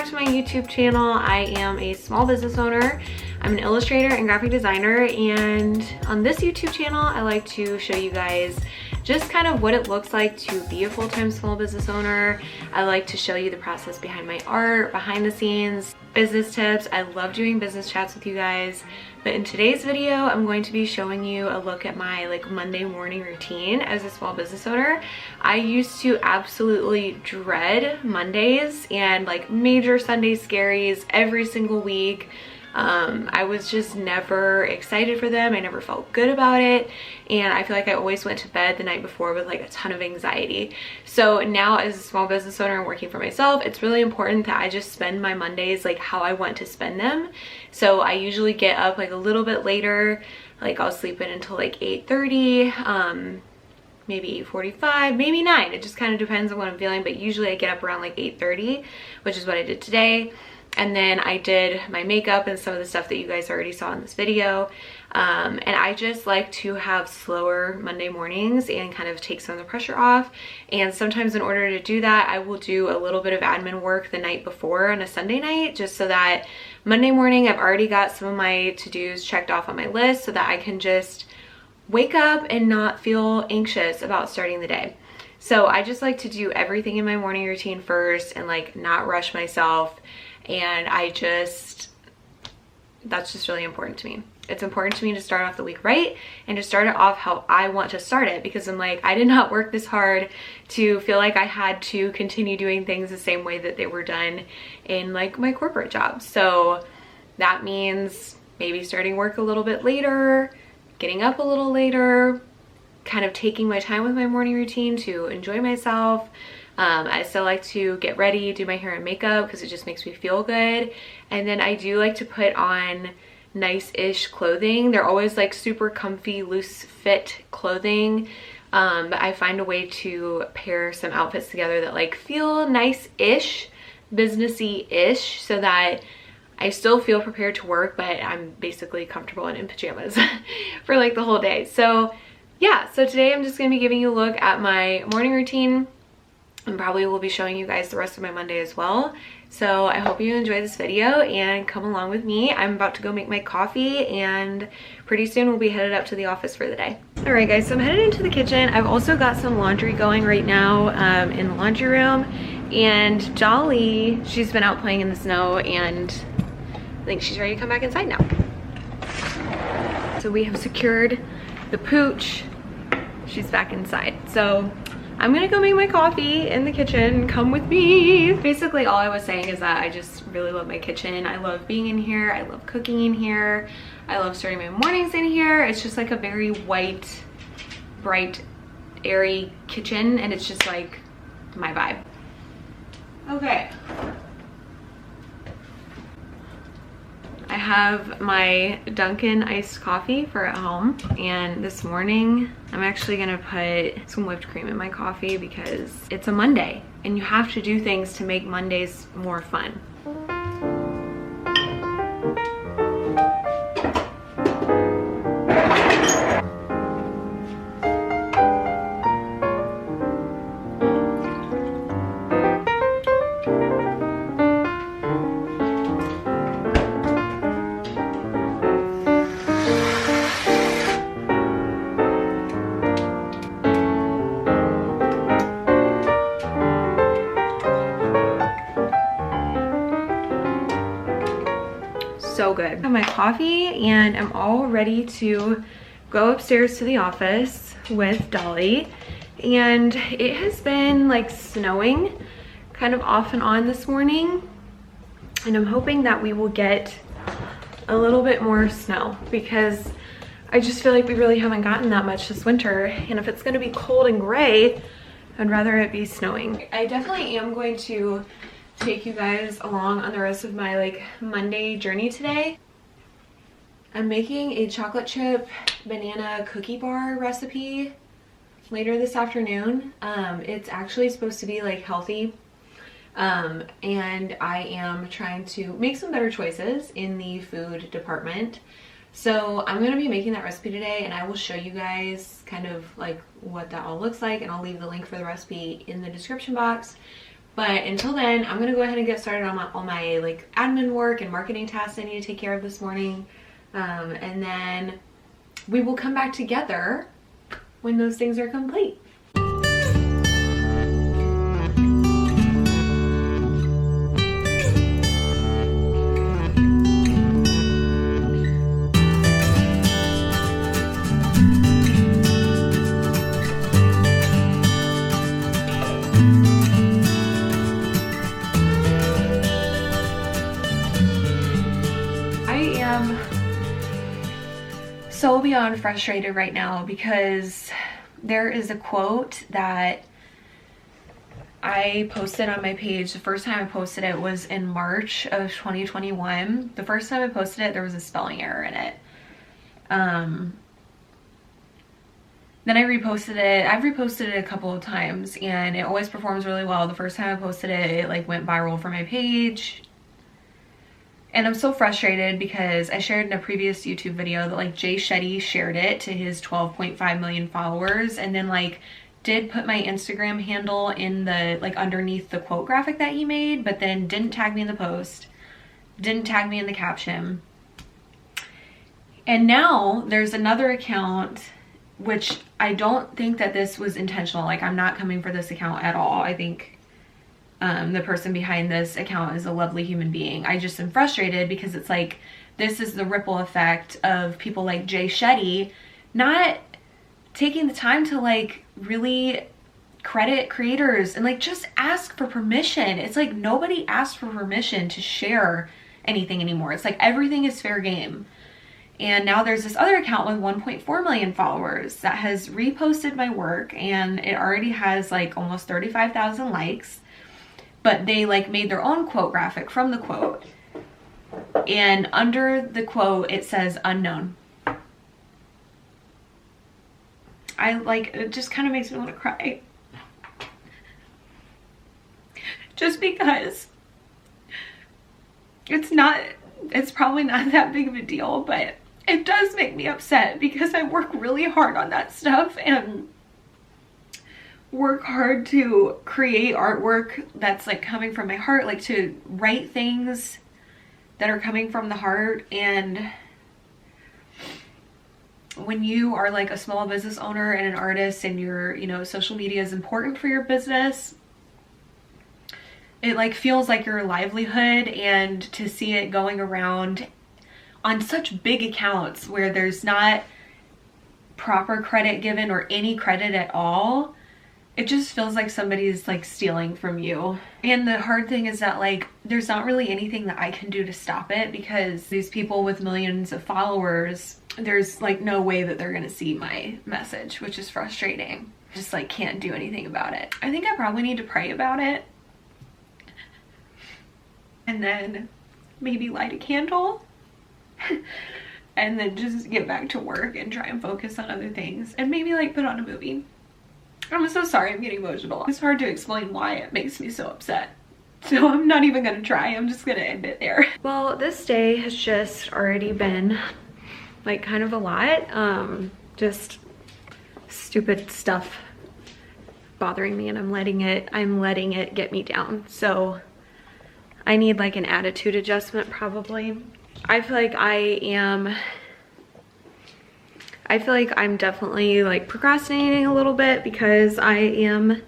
back to my YouTube channel. I am a small business owner. I'm an illustrator and graphic designer, and on this YouTube channel I like to show you guys just kind of what it looks like to be a full-time small business owner. I like to show you the process behind my art, behind the scenes, business tips. I love doing business chats with you guys. But in today's video, I'm going to be showing you a look at my Monday morning routine as a small business owner. I used to absolutely dread Mondays and major Sunday scaries every single week. I was just never excited for them. I never felt good about it. And I feel like I always went to bed the night before with a ton of anxiety. So now as a small business owner and working for myself, it's really important that I just spend my Mondays how I want to spend them. So I usually get up a little bit later. I'll sleep in until 8:30, maybe 8:45, maybe 9. It just kind of depends on what I'm feeling. But usually I get up around 8:30, which is what I did today. And then I did my makeup and some of the stuff that you guys already saw in this video. And I just like to have slower Monday mornings and kind of take some of the pressure off. And sometimes in order to do that, I will do a little bit of admin work the night before on a Sunday night, just so that Monday morning I've already got some of my to-dos checked off on my list so that I can just wake up and not feel anxious about starting the day. So I just like to do everything in my morning routine first and not rush myself. And that's just really important to me. It's important to me to start off the week right and to start it off how I want to start it, because I'm I did not work this hard to feel like I had to continue doing things the same way that they were done in my corporate job. So that means maybe starting work a little bit later, getting up a little later, kind of taking my time with my morning routine to enjoy myself. I still like to get ready, do my hair and makeup because it just makes me feel good. And then I do like to put on nice-ish clothing. They're always super comfy, loose fit clothing. But I find a way to pair some outfits together that feel nice-ish, businessy-ish, so that I still feel prepared to work, but I'm basically comfortable and in pajamas for the whole day. So yeah, so today I'm just gonna be giving you a look at my morning routine, and probably will be showing you guys the rest of my Monday as well. So I hope you enjoy this video and come along with me. I'm about to go make my coffee, and pretty soon we'll be headed up to the office for the day. All right guys, so I'm headed into the kitchen. I've also got some laundry going right now in the laundry room. And Dolly, she's been out playing in the snow, and I think she's ready to come back inside now. So we have secured the pooch. She's back inside. So I'm gonna go make my coffee in the kitchen. Come with me. Basically all I was saying is that I just really love my kitchen. I love being in here. I love cooking in here. I love starting my mornings in here. It's just a very white, bright, airy kitchen, and it's just my vibe. Okay. I have my Dunkin' iced coffee for at home, and this morning I'm actually gonna put some whipped cream in my coffee because it's a Monday and you have to do things to make Mondays more fun. So good. I have my coffee and I'm all ready to go upstairs to the office with Dolly. And it has been snowing kind of off and on this morning, and I'm hoping that we will get a little bit more snow because I just feel like we really haven't gotten that much this winter. And if it's going to be cold and gray, I'd rather it be snowing. I definitely am going to take you guys along on the rest of my Monday journey today. I'm making a chocolate chip banana cookie bar recipe later this afternoon. It's actually supposed to be healthy, and I am trying to make some better choices in the food department. So I'm going to be making that recipe today, and I will show you guys kind of what that all looks like, and I'll leave the link for the recipe in the description box. But until then, I'm gonna go ahead and get started on all my like admin work and marketing tasks I need to take care of this morning. And then we will come back together when those things are complete. So beyond frustrated right now because there is a quote that I posted on my page. The first time I posted it was in March of 2021. The first time I posted it, there was a spelling error in it. Then I reposted it. I've reposted it a couple of times and it always performs really well. The first time I posted it, it like went viral for my page. And I'm so frustrated because I shared in a previous YouTube video that like Jay Shetty shared it to his 12.5 million followers and then like did put my Instagram handle in the like underneath the quote graphic that he made, but then didn't tag me in the post, didn't tag me in the caption. And now there's another account, which I don't think that this was intentional. Like I'm not coming for this account at all. I think the person behind this account is a lovely human being. I just am frustrated because it's like, this is the ripple effect of people like Jay Shetty not taking the time to like really credit creators and like just ask for permission. It's like nobody asks for permission to share anything anymore. It's like everything is fair game. And now there's this other account with 1.4 million followers that has reposted my work and it already has like almost 35,000 likes. But they like made their own quote graphic from the quote. And under the quote, it says unknown. It just kind of makes me want to cry. Just because it's probably not that big of a deal, but it does make me upset because I work really hard on that stuff and work hard to create artwork that's like coming from my heart, like to write things that are coming from the heart. And when you are like a small business owner and an artist and your, you know, social media is important for your business, it like feels like your livelihood. And to see it going around on such big accounts where there's not proper credit given or any credit at all, it just feels like somebody's like stealing from you. And the hard thing is that like there's not really anything that I can do to stop it because these people with millions of followers, there's like no way that they're gonna see my message, which is frustrating. Just like can't do anything about it. I think I probably need to pray about it and then maybe light a candle and then just get back to work and try and focus on other things and maybe like put on a movie. I'm so sorry, I'm getting emotional. It's hard to explain why it makes me so upset. So I'm not even gonna try, I'm just gonna end it there. Well, this day has just already been like kind of a lot. Just stupid stuff bothering me and I'm letting it get me down. So I need like an attitude adjustment probably. I feel like I'm definitely like procrastinating a little bit because I am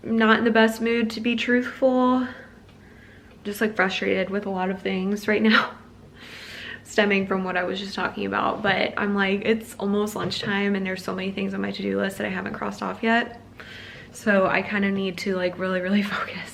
not in the best mood to be truthful. Just like frustrated with a lot of things right now stemming from what I was just talking about. But I'm like, it's almost lunchtime and there's so many things on my to-do list that I haven't crossed off yet. So I kind of need to like really focus.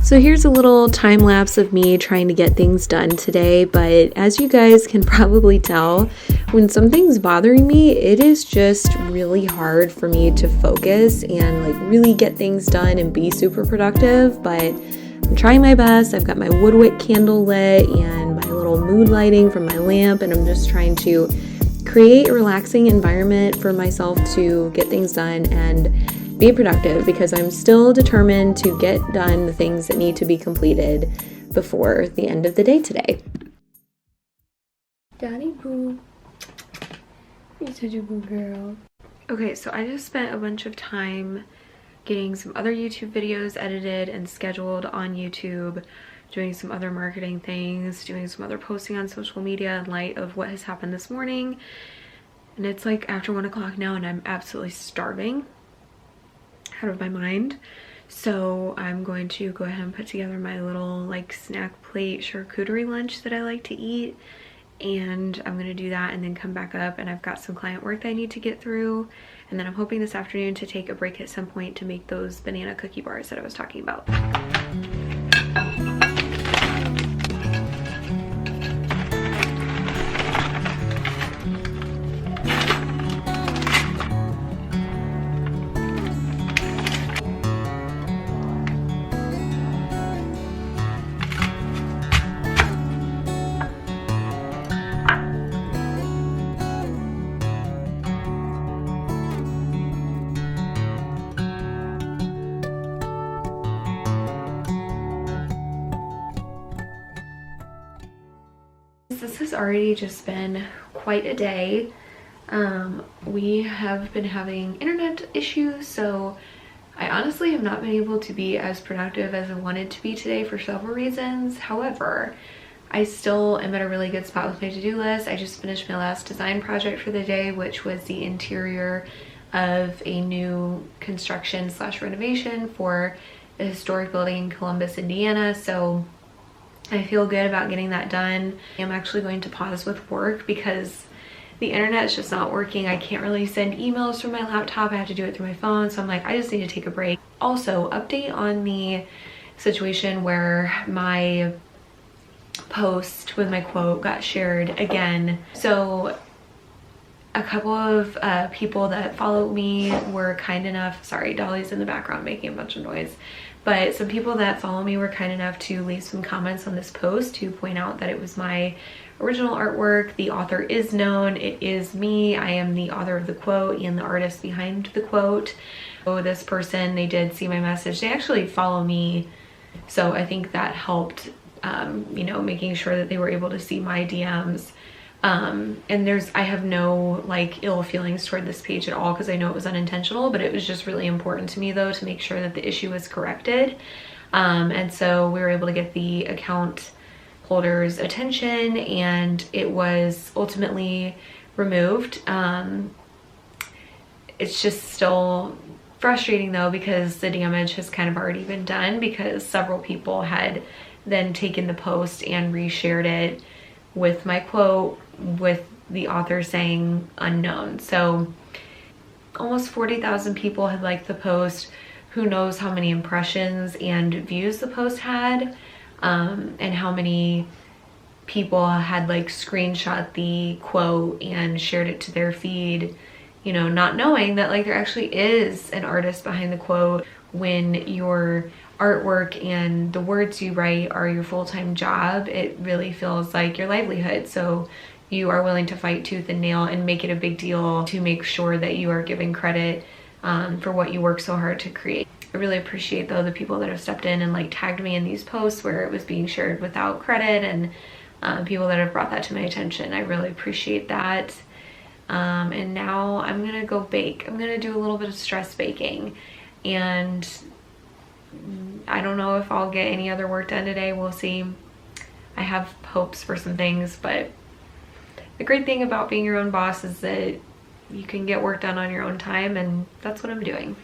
So here's a little time lapse of me trying to get things done today, but as you guys can probably tell, when something's bothering me, it is just really hard for me to focus and like really get things done and be super productive, but I'm trying my best. I've got my woodwick candle lit and my little mood lighting from my lamp, and I'm just trying to create a relaxing environment for myself to get things done and be productive because I'm still determined to get done the things that need to be completed before the end of the day today. Daddy boo. You're such a good girl. Okay, so I just spent a bunch of time getting some other YouTube videos edited and scheduled on YouTube, doing some other marketing things, doing some other posting on social media in light of what has happened this morning. And it's like after 1 o'clock now and I'm absolutely starving out of my mind. So I'm going to go ahead and put together my little like snack plate charcuterie lunch that I like to eat. And I'm gonna do that and then come back up, and I've got some client work that I need to get through. And then I'm hoping this afternoon to take a break at some point to make those banana cookie bars that I was talking about. This has already just been quite a day. We have been having internet issues, so I honestly have not been able to be as productive as I wanted to be today for several reasons. However, I still am at a really good spot with my to-do list. I just finished my last design project for the day, which was the interior of a new construction / renovation for a historic building in Columbus, Indiana. So I feel good about getting that done. I'm actually going to pause with work because the internet is just not working. I can't really send emails from my laptop. I have to do it through my phone. So I'm like, I just need to take a break. Also, update on the situation where my post with my quote got shared again. So a couple of people that followed me were kind enough, sorry, Dolly's in the background making a bunch of noise, but some people that follow me were kind enough to leave some comments on this post to point out that it was my original artwork. The author is known, it is me. I am the author of the quote and the artist behind the quote. So this person, they did see my message. They actually follow me, so I think that helped, you know, making sure that they were able to see my DMs. And I have no like ill feelings toward this page at all because I know it was unintentional, but it was just really important to me though to make sure that the issue was corrected. And so we were able to get the account holder's attention and it was ultimately removed. It's just still frustrating though because the damage has kind of already been done because several people had then taken the post and reshared it with my quote with the author saying unknown. So almost 40,000 people had liked the post. Who knows how many impressions and views the post had, and how many people had like screenshot the quote and shared it to their feed, you know, not knowing that like there actually is an artist behind the quote. When your artwork and the words you write are your full-time job, it really feels like your livelihood. So you are willing to fight tooth and nail and make it a big deal to make sure that you are giving credit for what you work so hard to create. I really appreciate though the people that have stepped in and like tagged me in these posts where it was being shared without credit, and people that have brought that to my attention. I really appreciate that. And now I'm gonna go bake. I'm gonna do a little bit of stress baking, and I don't know if I'll get any other work done today. We'll see. I have hopes for some things, but the great thing about being your own boss is that you can get work done on your own time, and that's what I'm doing.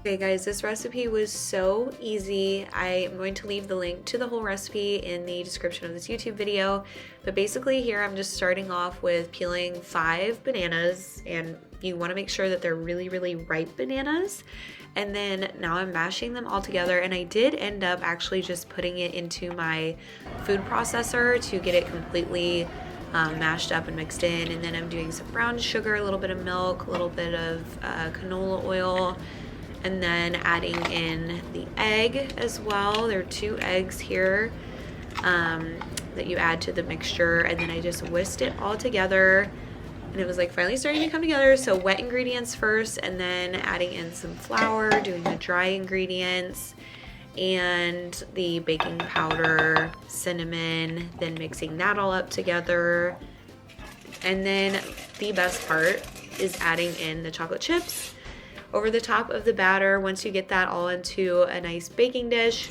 Okay guys, this recipe was so easy. I am going to leave the link to the whole recipe in the description of this YouTube video. But basically here I'm just starting off with peeling 5 bananas, and you want to make sure that they're really, really ripe bananas. And then now I'm mashing them all together, and I did end up actually just putting it into my food processor to get it completely mashed up and mixed in. And then I'm doing some brown sugar, a little bit of milk, a little bit of canola oil, and then adding in the egg as well. There are 2 eggs here that you add to the mixture, and then I just whisked it all together, and it was like finally starting to come together. So wet ingredients first, and then adding in some flour, doing the dry ingredients, and the baking powder, cinnamon, then mixing that all up together. And then the best part is adding in the chocolate chips over the top of the batter. Once you get that all into a nice baking dish,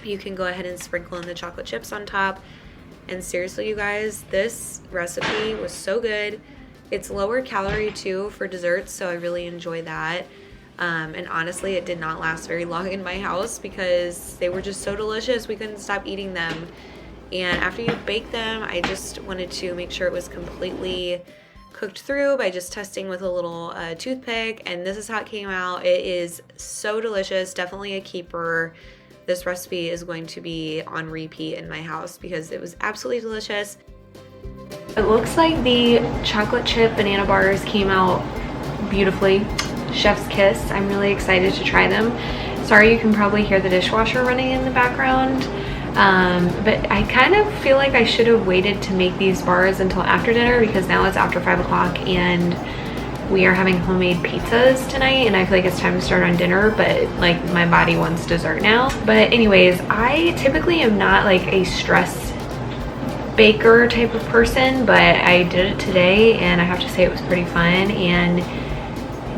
you can go ahead and sprinkle in the chocolate chips on top. And seriously, you guys, this recipe was so good. It's lower calorie too for desserts, so I really enjoy that. And honestly, it did not last very long in my house because they were just so delicious. We couldn't stop eating them. And after you bake them, I just wanted to make sure it was completely cooked through by just testing with a little toothpick. And this is how it came out. It is so delicious. Definitely a keeper. This recipe is going to be on repeat in my house because it was absolutely delicious. It looks like the chocolate chip banana bars came out beautifully. Chef's kiss. I'm really excited to try them. Sorry, you can probably hear the dishwasher running in the background. But I kind of feel like I should have waited to make these bars until after dinner because now it's after 5 o'clock and we are having homemade pizzas tonight and I feel like it's time to start on dinner, but like my body wants dessert now. But anyways, I typically am not like a stress baker type of person, but I did it today and I have to say it was pretty fun, and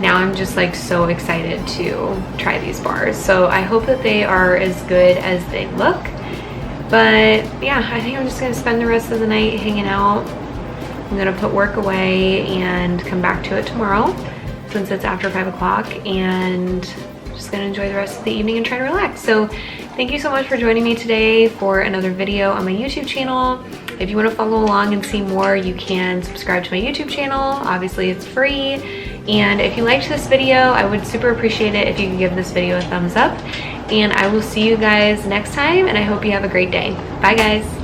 now I'm just like so excited to try these bars. So I hope that they are as good as they look. But yeah, I think I'm just gonna spend the rest of the night hanging out. I'm gonna put work away and come back to it tomorrow since it's after 5 o'clock, and just gonna enjoy the rest of the evening and try to relax. So thank you so much for joining me today for another video on my YouTube channel. If you want to follow along and see more, you can subscribe to my YouTube channel. Obviously it's free. And if you liked this video, I would super appreciate it if you could give this video a thumbs up. And I will see you guys next time, and I hope you have a great day. Bye guys.